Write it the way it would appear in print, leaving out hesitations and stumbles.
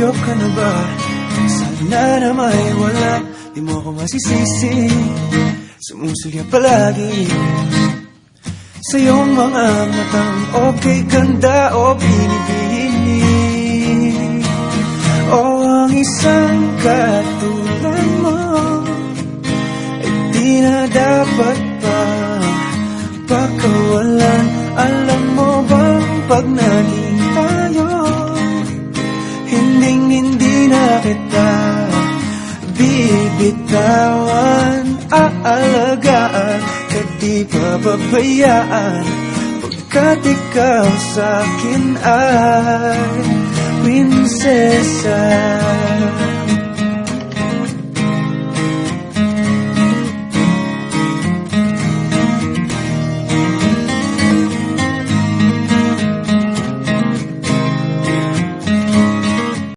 hayop ka na ba? Sana na may wala, di mo ako masisisi. Sumusulya palagi sa iyong mga matang okay, ganda o binibini. O ang isang katulad mo ay di na dapat pa pagkawalan. Alam mo bang pag naging tayo, hindi na kita bibitawan. Aalagaan ka di pababayaan, pagkat ikaw sa'kin ay prinsesa.